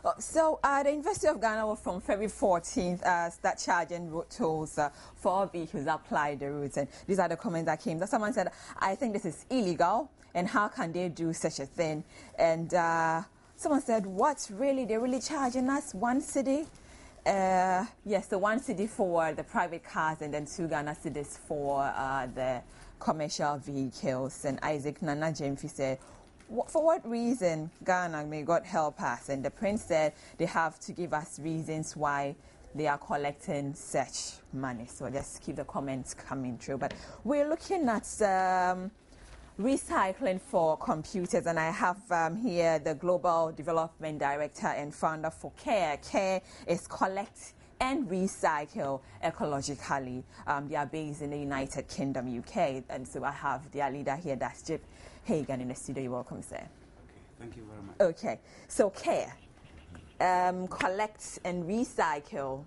The University of Ghana will from February 14th start charging road tolls for all vehicles that apply the routes. And these are the comments that came. Someone said, I think this is illegal, and how can they do such a thing? And someone said, what, really? They're really charging us 1 cedi? Yes, the 1 cedi for the private cars and then 2 Ghana cedis for the commercial vehicles. And Isaac Nana Jemfi said, for what reason, Ghana, may God help us? And the prince said they have to give us reasons why they are collecting such money. So just keep the comments coming through. But we're looking at recycling for computers, and I have here the Global Development Director and founder for CARE. CARE is collect and recycle ecologically. They are based in the United Kingdom, UK, and so I have their leader here, that's Jip Hagan in the studio. You're welcome, sir. Okay, thank you very much. Okay, so CARE, collect and recycle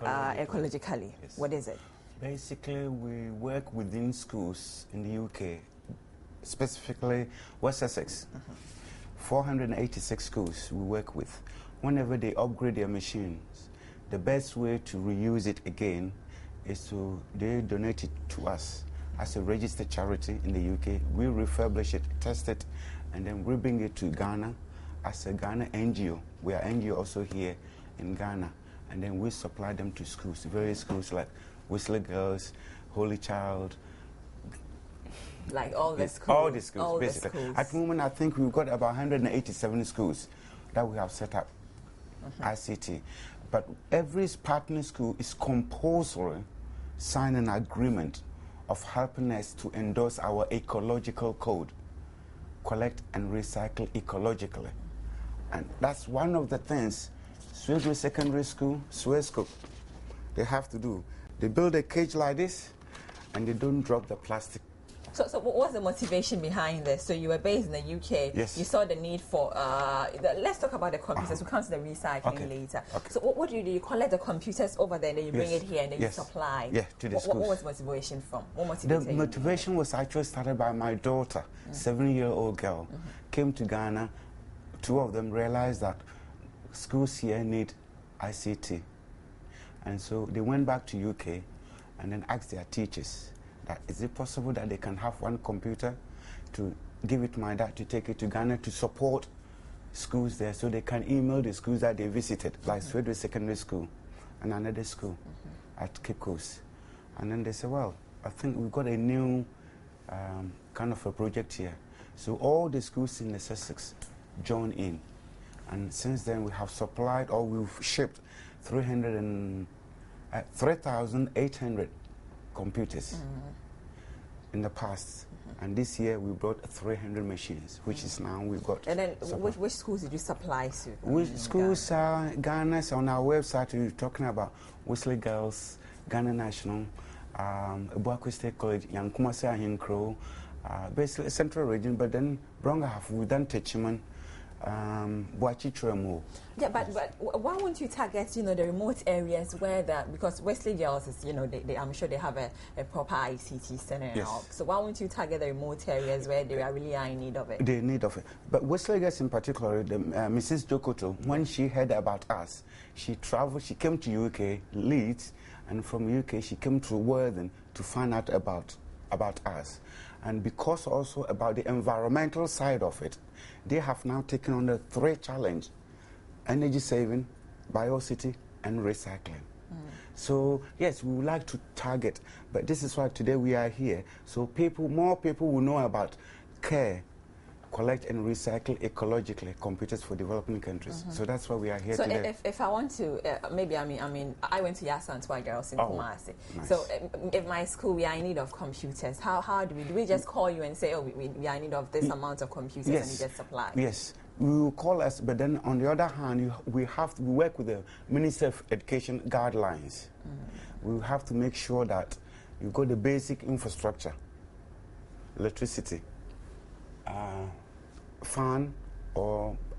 ecologically. Yes. What is it? Basically, we work within schools in the UK, specifically West Sussex. 486 schools we work with. Whenever they upgrade their machines, the best way to reuse it again is they donate it to us as a registered charity in the UK. We refurbish it, test it, and then we bring it to Ghana as a Ghana NGO. We are NGO also here in Ghana, and then we supply them to schools, various schools like Whistler Girls, Holy Child. Like all the schools? All the schools, basically. At the moment, I think we've got about 187 schools that we have set up ICT. But every partner school is compulsory sign an agreement of helping us to endorse our ecological code, collect and recycle ecologically. And that's one of the things Sweden Secondary School, Swesco, they have to do. They build a cage like this, and they don't drop the plastic. So what was the motivation behind this? So you were based in the UK. Yes. You saw the need for, let's talk about the computers. We'll come to the recycling later. Okay. So what do? You collect the computers over there, and then you bring it here, and then you supply? Yeah, to the schools. What was the motivation from? What motivated The motivation was actually started by my daughter, 7-year-old girl, came to Ghana. 2 of them realized that schools here need ICT. And so they went back to UK and then asked their teachers, that is it possible that they can have 1 computer to give it to my dad to take it to Ghana to support schools there, so they can email the schools that they visited, like Sweden Secondary School and another school at Cape Coast. And then they said, well, I think we've got a new kind of a project here. So all the schools in the Sussex join in. And since then we have supplied, or we've shipped 3,800 computers in the past, and this year we brought 300 machines, which is now we've got. And then which schools did you supply to? Which schools are Ghana's on our website? We're talking about Whistler Girls, Ghana National, Ebuakwe State College, Yankumase Ahinkro, basically Central Region, but then Bronga we've done Techiman, yeah, but why won't you target, the remote areas where because Wesley Girls is, I'm sure they have a proper ICT center and all. So why won't you target the remote areas where they are really in need of it? They need of it. But Wesley Girls in particular, Mrs. Jokoto, when she heard about us, she traveled, she came to UK, Leeds, and from UK she came to Worthing to find out about us. And because also about the environmental side of it, they have now taken on the 3 challenge: energy saving, biocity, and recycling. So yes, we would like to target, but this is why today we are here. So more people will know about CARE, collect and recycle ecologically computers for developing countries. So that's why we are here today. So if I want to, maybe I went to Yasantua Girls in Kumasi. Nice. So if my school, we are in need of computers, how do we just call you and say, oh, we are in need of this amount of computers, and you just supply? Yes, you will call us, but then on the other hand, we work with the Ministry of Education guidelines. We have to make sure that you got the basic infrastructure, electricity, fan,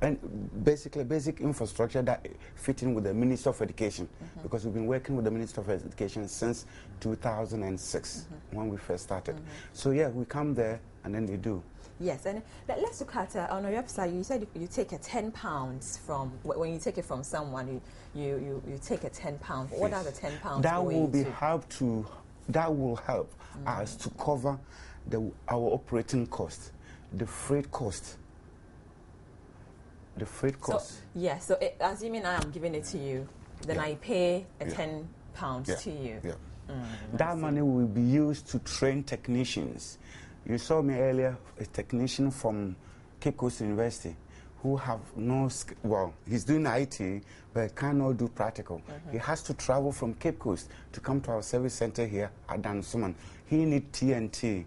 and basically basic infrastructure that fit in with the Minister of Education, because we've been working with the Minister of Education since 2006 when we first started. So yeah, we come there and then they do. Yes, and let's look at on your website. You said you take a £10 from when you take it from someone. You take a £10. What yes. are the £10 that going will be to? That will help us to cover our operating cost, the freight cost. The freight cost. So, yes, so assuming I am giving it to you, then I pay a £10 to you. Yeah. That money will be used to train technicians. You saw me earlier, a technician from Cape Coast University who have no, well, he's doing IT, but cannot do practical. He has to travel from Cape Coast to come to our service center here at Dansuman. He needs TNT.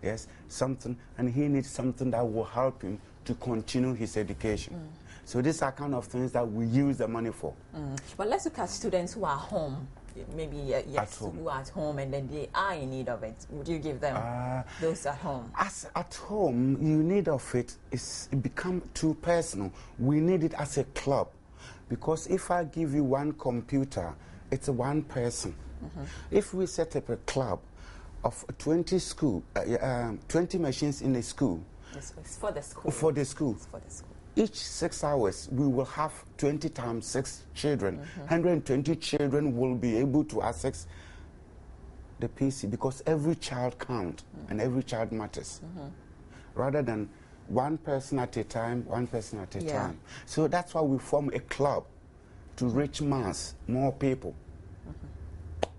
Yes, something, and he needs something that will help him to continue his education. So these are kind of things that we use the money for. But let's look at students who are home. Maybe yes, who are at home and then they are in need of it. Would you give them those at home? As at home, you need of it become too personal. We need it as a club, because if I give you one computer, it's one person. If we set up a club of 20 machines in a school, it's for the school. For the school. It's for the school. Each 6 hours, we will have 20 times 6 children. 120 children will be able to access the PC, because every child counts and every child matters. Rather than one person at a time, one person at a time. So that's why we form a club to reach more people.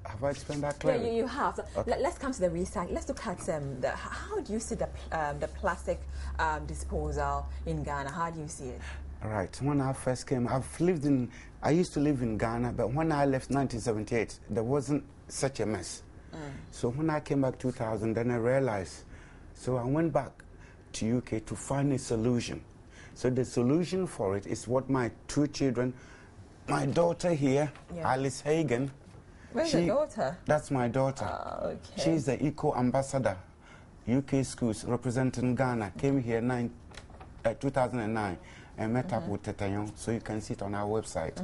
Have I explained that clearly? Yeah, you have. Okay. Let's come to the recycling. Let's look at how do you see the plastic disposal in Ghana? How do you see it? All right. When I first came, I used to live in Ghana, but when I left 1978, there wasn't such a mess. So when I came back 2000, then I realized. So I went back to UK to find a solution. So the solution for it is what my 2 children, my daughter here, Alice Hagen. Where's your daughter? That's my daughter. Okay. She's the Eco Ambassador, UK schools representing Ghana. Came here 2009 and met up with Tetayon, so you can see it on our website.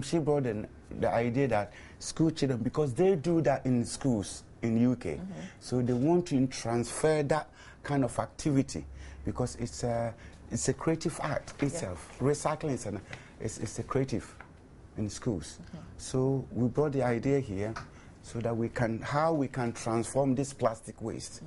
She brought in the idea that school children, because they do that in schools in UK, so they want to transfer that kind of activity, because it's a creative act itself. Recycling is a creative in schools. So we brought the idea here so that we can transform this plastic waste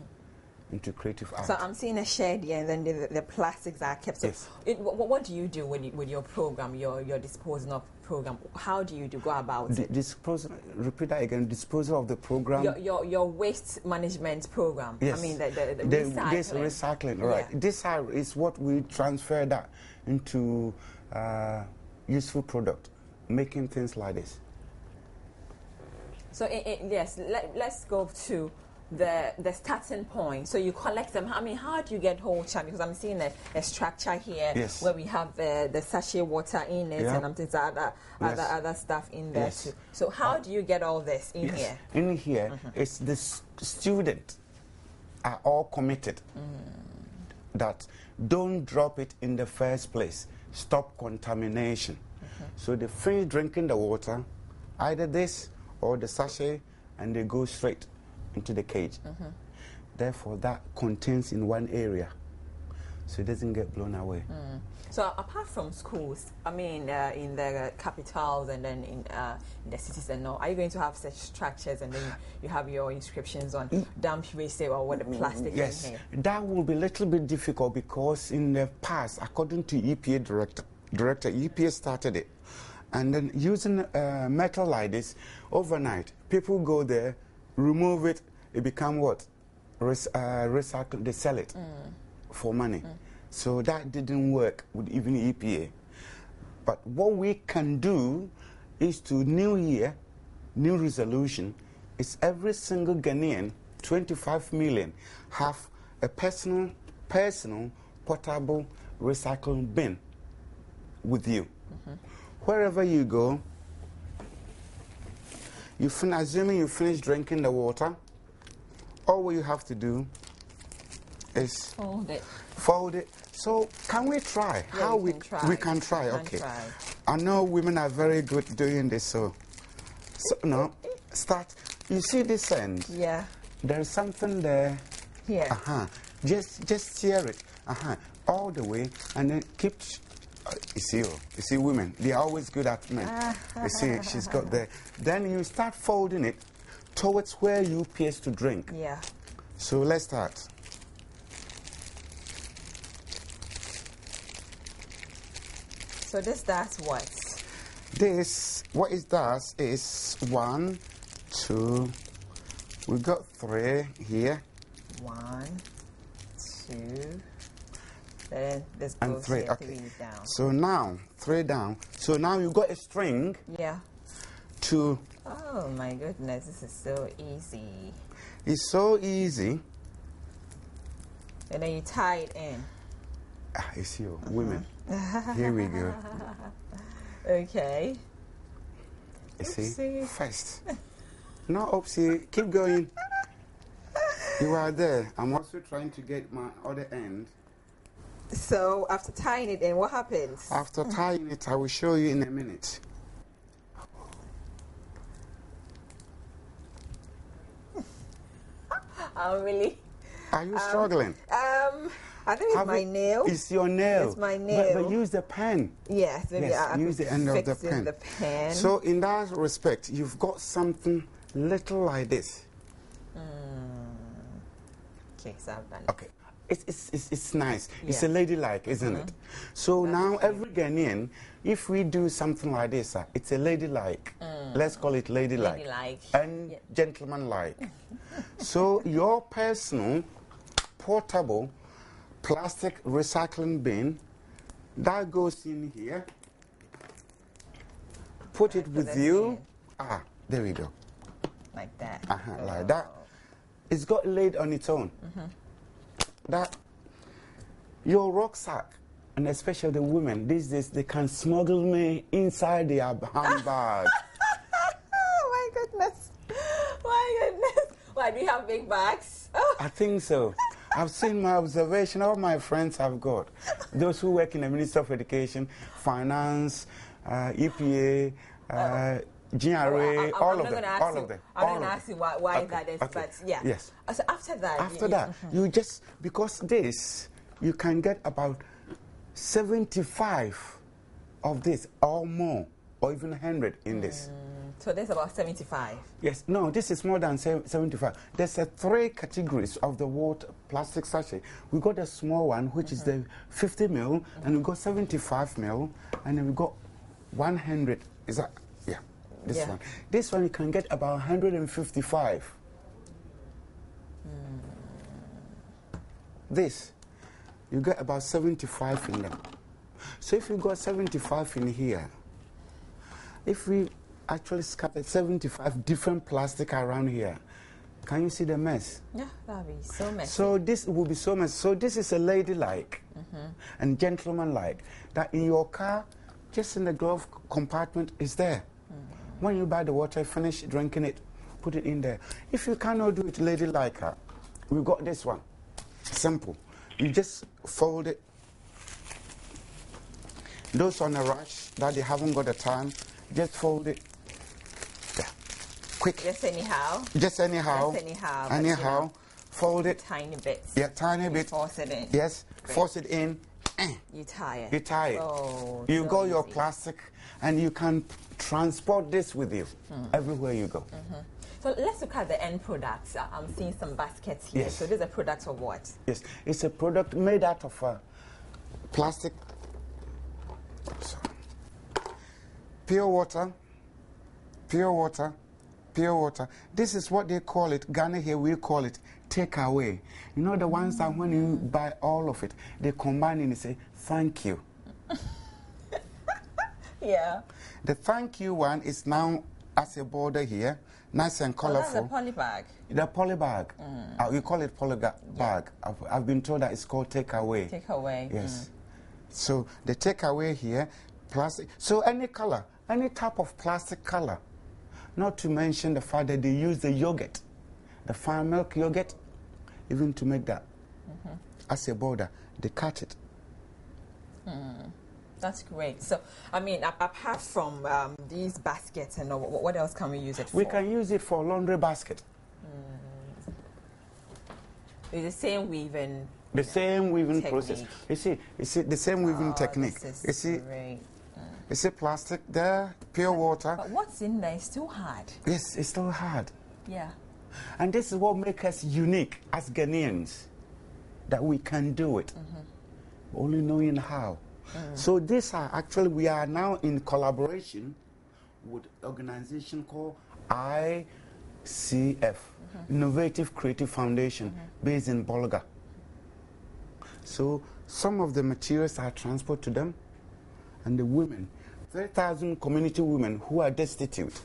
into creative art. So I'm seeing a shed here, and then the plastics are kept. So what do you do with your program, your disposal of program? How do you go about it? Repeat that again. Disposal of the program. Your waste management program. Yes. I mean the recycling. This recycling, right? Yeah. This is what we transfer that into useful product, making things like this. So yes, let's go to the starting point. So you collect them. I mean, how do you get whole chunk? Because I'm seeing a structure here where we have the sachet water in it, and I'm thinking other stuff in there too. So how do you get all this in here? In here, it's the students are all committed that don't drop it in the first place. Stop contamination. So they finish drinking the water, either this or the sachet, and they go straight into the cage. Therefore, that contains in one area, so it doesn't get blown away. So apart from schools, I mean, in the capitals and then in the cities and all, are you going to have such structures, and then you have your inscriptions on dump waste or what the plastic in here? That will be a little bit difficult, because in the past, according to EPA director, EPA started it. And then using metal like this, overnight, people go there, remove it, it become what? Recycle, they sell it for money. So that didn't work with even EPA. But what we can do is to new year, new resolution, is every single Ghanaian, 25 million, have a personal portable recycling bin with you. Wherever you go, assuming you finish drinking the water, all you have to do is fold it. So can we try? Yeah, we can try. Okay. I know women are very good doing this. So no, start. You see this end? Yeah. There's something there Here. Just tear it. All the way, and then keep. You see, women, they are always good at men. You see, she's got there. Then you start folding it towards where you pierce to drink. Yeah. So let's start. So this does what? This, what it does is 1, 2, we got 3 here. 1, 2, then this and goes 3. here, Okay. 3 down. So now 3 down. So now you got a string. Yeah. To. Oh my goodness, this is so easy. It's so easy. And then you tie it in. You see, women. Here we go. Okay. You Oopsie. see, first. No, oopsie. Keep going. You are there. I'm also trying to get my other end. So after tying it in, what happens? After tying it, I will show you in a minute. Really. Are you struggling? I think it's my nail. It's your nail. It's my nail. But use the pen. Yes, maybe I use the end of the pen. So in that respect, you've got something little like this. Okay, so I've done it. Okay. It's nice. Yeah. It's a ladylike, isn't it? So now every Ghanaian, if we do something like this, it's a ladylike. Let's call it ladylike. Ladylike. And gentlemanlike. So your personal, portable, plastic recycling bin, that goes in here. Put it with you. There we go. Like that. Like that. It's got a lid on its own. That your rucksack, and especially the women these days, they can smuggle me inside their handbag. Oh my goodness. My goodness. Why, do you have big bags? I think so. I've seen my observation. All my friends have got. Those who work in the Ministry of Education, Finance, EPA, GRA, all of them. I'm going to ask you why that is, but yeah. Yes. So after that. You just, because this, you can get about 75 of this or more, or even 100 in this. So there's about 75. Yes, no, this is more than 75. There's 3 categories of the water plastic sachet. We got the small one, which is the 50 ml, and we got 75 ml, and then we got 100. Is that? Yeah, this one. This one you can get about 155. This, you get about 75 in them. So if you got 75 in here, if we actually scattered 75 different plastic around here, can you see the mess? Yeah, that would be so messy. So this will be so messy. So this is a ladylike and gentlemanlike, that in your car, just in the glove compartment is there. When you buy the water, finish drinking it, put it in there. If you cannot do it ladylike, we've got this one. Simple. You just fold it. Those on a rush that they haven't got the time, just fold it. Yeah. Quick. Just anyhow. Just anyhow. Just anyhow. Anyhow. You know, fold it. Tiny bits. Yeah, tiny bit. Force it in. Yes. Great. Force it in. You tie it. You tie it. Oh, you so got easy. your plastic, and you can transport this with you everywhere you go. So let's look at the end products. I'm seeing some baskets here. Yes. So this is a product of what? Yes, it's a product made out of plastic. Pure water, pure water, pure water. This is what they call it. Ghana here we call it takeaway. You know the ones that when you buy all of it, they combine and they say thank you. Yeah. The thank you one is now as a border here, nice and colorful. That's a poly bag. The poly bag. We call it poly bag. I've been told that it's called takeaway. Takeaway. Yes. So the takeaway here, plastic. So any color, any type of plastic color. Not to mention the fact that they use the yogurt, the farm milk yogurt, even to make that. As a border, they cut it. That's great. So, I mean, apart from these baskets and what else can we use it for? We can use it for laundry basket. It's the same weaving. The same weaving technique. process. You see, the same weaving technique. This You see, great. you see plastic there, pure water. But what's in there is still hard. Yes, it's still hard. Yeah. And this is what makes us unique as Ghanaians, that we can do it, only knowing how. So these are actually, we are now in collaboration with an organization called ICF, Innovative Creative Foundation, based in Bolga. So some of the materials are transported to them, and the women, 3,000 community women who are destitute,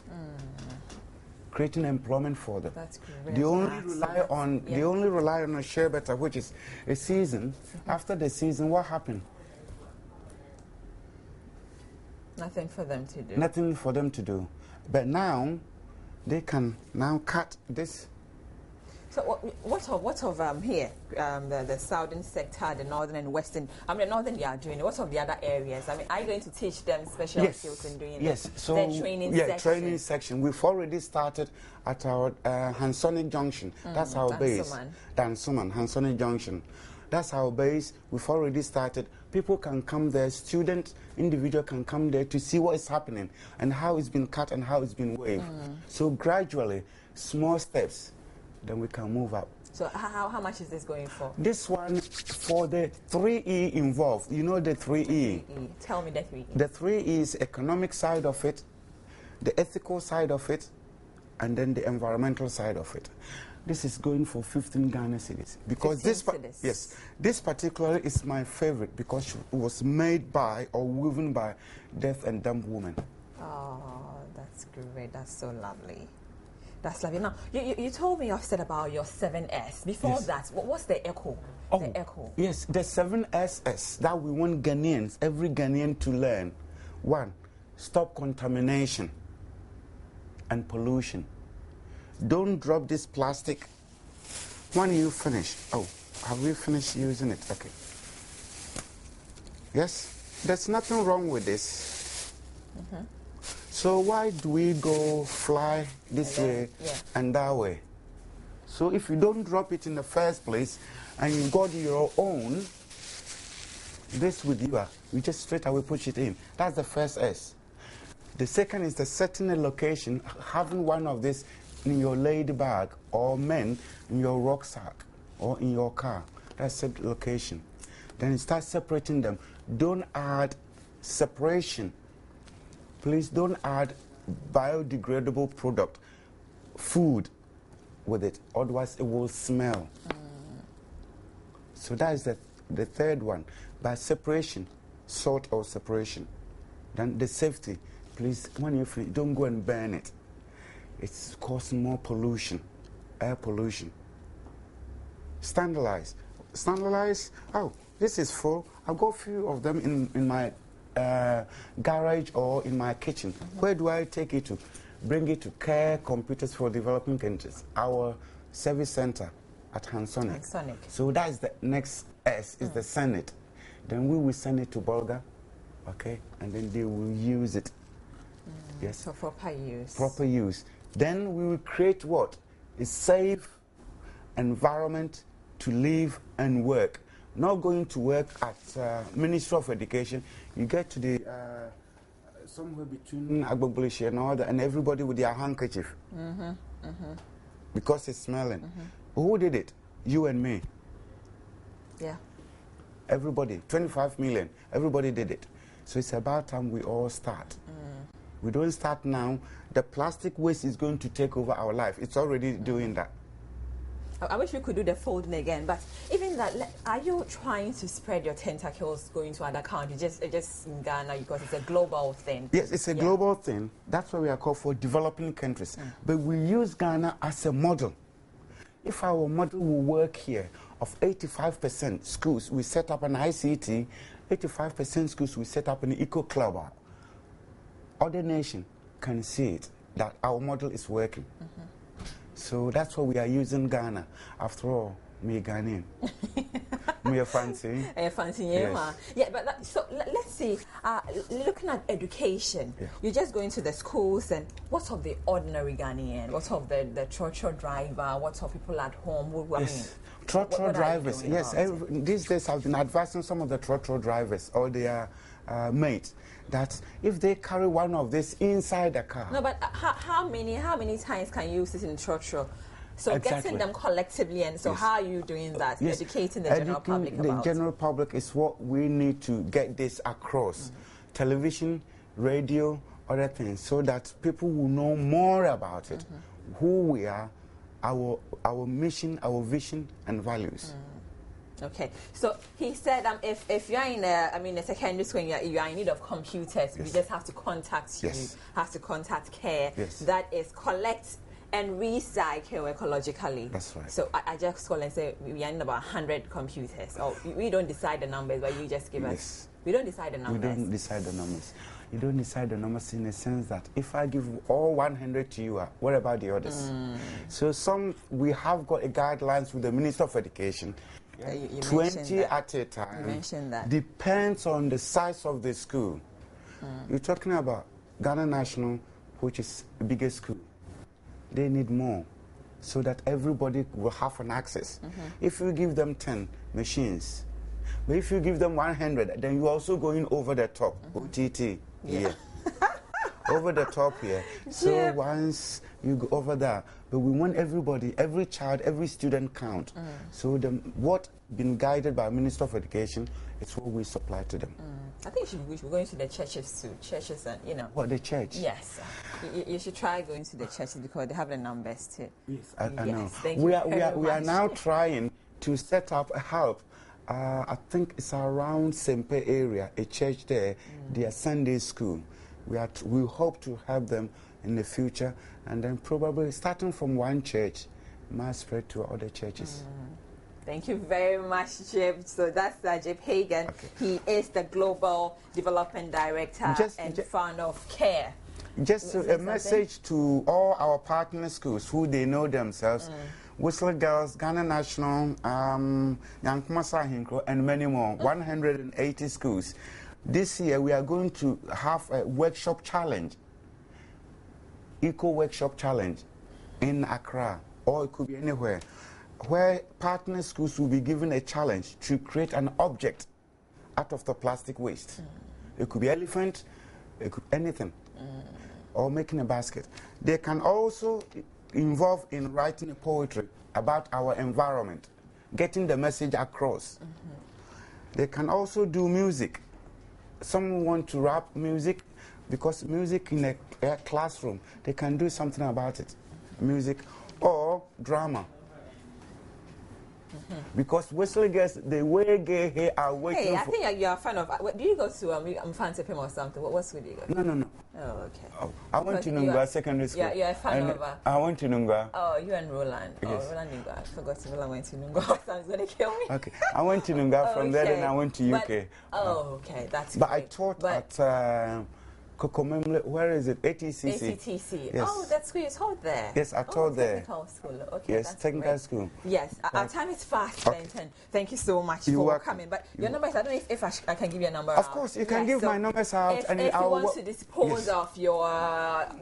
creating employment for them. That's great. They only rely on a share better, which is a season. After the season, what happened? Nothing for them to do. Nothing for them to do. But now they can now cut this. So what of here, the southern sector, the northern and western? I mean, the northern they are doing it. What of the other areas? I mean, are you going to teach them special skills in doing so the training section? Training section. We've already started at our Hansonic Junction. That's our base. Dansuman, Hansonic Junction. That's our base. We've already started. People can come there, students, individual can come there to see what is happening and how it's been cut and how it's been waved. So gradually, small steps, then we can move up. So how much is this going for? This one, for the 3E involved, you know the 3E? 3E. Tell me the 3E. The 3E is economic side of it, the ethical side of it, and then the environmental side of it. This is going for 15 Ghana cedis because this particular is my favorite because it was made by or woven by deaf and dumb women. Oh, that's great. That's so lovely. That's lovely. Now, you told me said about your 7S. Before that, what's the echo? The echo. Yes, the 7SS that we want Ghanaians, every Ghanaian to learn. 1, stop contamination and pollution. Don't drop this plastic when you finish. Oh, have we finished using it? Okay. Yes, there's nothing wrong with this. So why do we go fly this way and that way? So if you don't drop it in the first place and you got your own, this with you just straight away push it in. That's the first S. The second is the setting a location, having one of this in your lady bag or men in your rucksack or in your car. That's the location. Then you start separating them. Don't add separation. Please don't add biodegradable product, food with it, otherwise it will smell. So that is the third one. By separation, sort or separation. Then the safety, please, when you finish, don't go and burn it. It's causing more pollution, air pollution. Standardize. Standardize, oh, this is full. I've got a few of them in my garage or in my kitchen. Where do I take it to? Bring it to Care Computers for Developing Countries, our service center at Hansonic. So that is the next S, is the Senate. Then we will send it to Bolga, okay, and then they will use it. Yes. So proper use. Proper use. Then we will create what? A safe environment to live and work. Not going to work at Ministry of Education. You get to the somewhere between Agbogbolishi and all that, and everybody with their handkerchief because it's smelling. Who did it? You and me. Yeah. Everybody. 25 million. Everybody did it. So it's about time we all start. We don't start now. The plastic waste is going to take over our life. It's already doing that. I wish we could do the folding again, but even that, are you trying to spread your tentacles going to other countries, just in Ghana, because it's a global thing? Yes, it's a global thing. That's why we are called for developing countries. But we use Ghana as a model. If our model will work here, of 85% schools, we set up an ICT, 85% schools, we set up an eco-club. Other nation can see it, that our model is working. So that's why we are using Ghana. After all, me a Ghanaian. Me a fancy. Fancy, yeah. Yeah, but so let's see. Looking at education, you're just going to the schools, and what of the ordinary Ghanaian? What of the church driver? What of people at home? Trotro drivers, yes. These days I've been advising some of the trotro drivers or their mates that if they carry one of this inside the car. No, but how many times can you use it in trotro? So Exactly. getting them collectively, and so how are you doing that? Yes. Educating the general public about. The general public is what we need to get this across. Television, radio, other things, so that people will know more about it, who we are, our mission, our vision, and values. Okay, so he said if you're in a secondary school and you are in need of computers, we just have to contact you, have to contact CARE. That is collect and recycle ecologically. That's right. So I just call and say we are in about 100 computers. Or we don't decide the numbers, but you just give us. We don't decide the numbers. We don't decide the numbers. You don't decide the numbers in the sense that if I give all 100 to you, what about the others? So we have got a guidelines with the Minister of Education. You 20 at a time. You mentioned that. Depends on the size of the school. You're talking about Ghana National, which is the biggest school. They need more so that everybody will have an access. If you give them 10 machines, but if you give them 100, then you're also going over the top. OTT, over the top here. So once you go over there, but we want everybody, every child, every student count. So what been guided by Minister of Education is what we supply to them. I think we should be going to the churches too. Churches and, What, the church? Yes. You should try going to the churches because they have the numbers too. Yes, I know. Thank we you are now trying to set up a help. I think it's around Sempe area, a church there, their Sunday school. We hope to help them in the future, and then probably starting from one church, might spread to other churches. Thank you very much, Jib. So that's Jib Hagan. Okay. He is the Global Development Director and founder of CARE. Just a message to all our partner schools who they know themselves. Whistler Girls, Ghana National, Yankumasa Hinko, and many more, 180 schools. This year we are going to have a workshop challenge, eco-workshop challenge in Accra, or it could be anywhere, where partner schools will be given a challenge to create an object out of the plastic waste. It could be elephant, it could be anything, or making a basket. They can also involve in writing a poetry about our environment, getting the message across. They can also do music. Some want to rap music, because music in a classroom, they can do something about it. Music or drama. Because Wesley Girls, the way gay here are waiting. Hey, I think you're a fan of. Do you go to Fancy Pim or something? What school do you go to? No. Oh, okay. Oh, I went to Nungwa Secondary School. Yeah, you're a fan of. I went to Nungwa. Oh, you and Roland. Yes. Oh, Roland Nungwa. I forgot to Roland went to Nungwa. Sounds gonna kill me. Okay, I went to Nungwa. From there, then I went to UK. Okay, that's. But great. I taught at Kokomemle, where is it? ATCC. ATTC. Yes. Oh, that school is taught there. Yes, I taught there. Technical school. Okay. Yes, that's technical great. school. Yes, our time is fast. Okay. Thank you so much for coming. But your number is, I don't know if I can give you a number. Of course, you can give my numbers out. If you want to dispose of your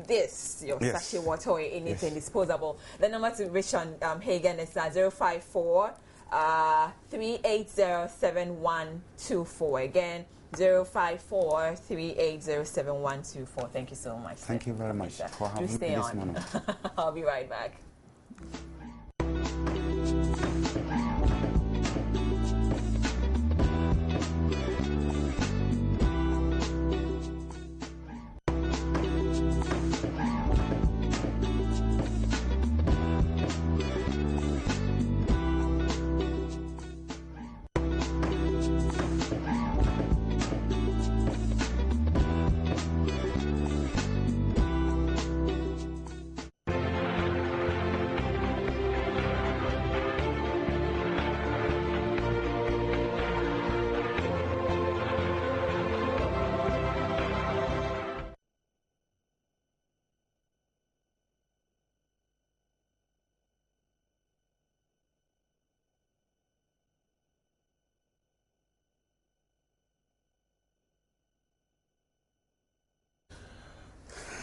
sachet water or anything disposable, the number to reach on Hagan is 054 3807124. Again, 054-380-7124. Thank you so much. Thank you very much for having me this morning. I'll be right back.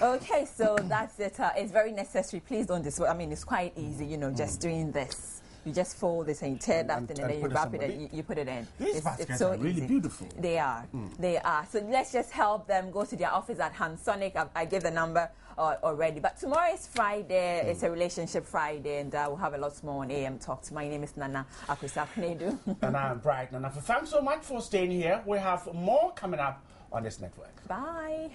Okay, so that's it. It's very necessary. Please don't disturb. I mean, it's quite easy, just doing this. You just fold this and you tear that thing and then you wrap it and you put it in. These baskets it's so are really easy. beautiful. They are. They are. So let's just help them. Go to their office at Hansonic. I gave the number already. But tomorrow is Friday. It's a relationship Friday, and we'll have a lot more on AM Talks. My name is Nana Akwesapnedu. And I'm Bright Nana. Thanks so much for staying here. We have more coming up on this network. Bye.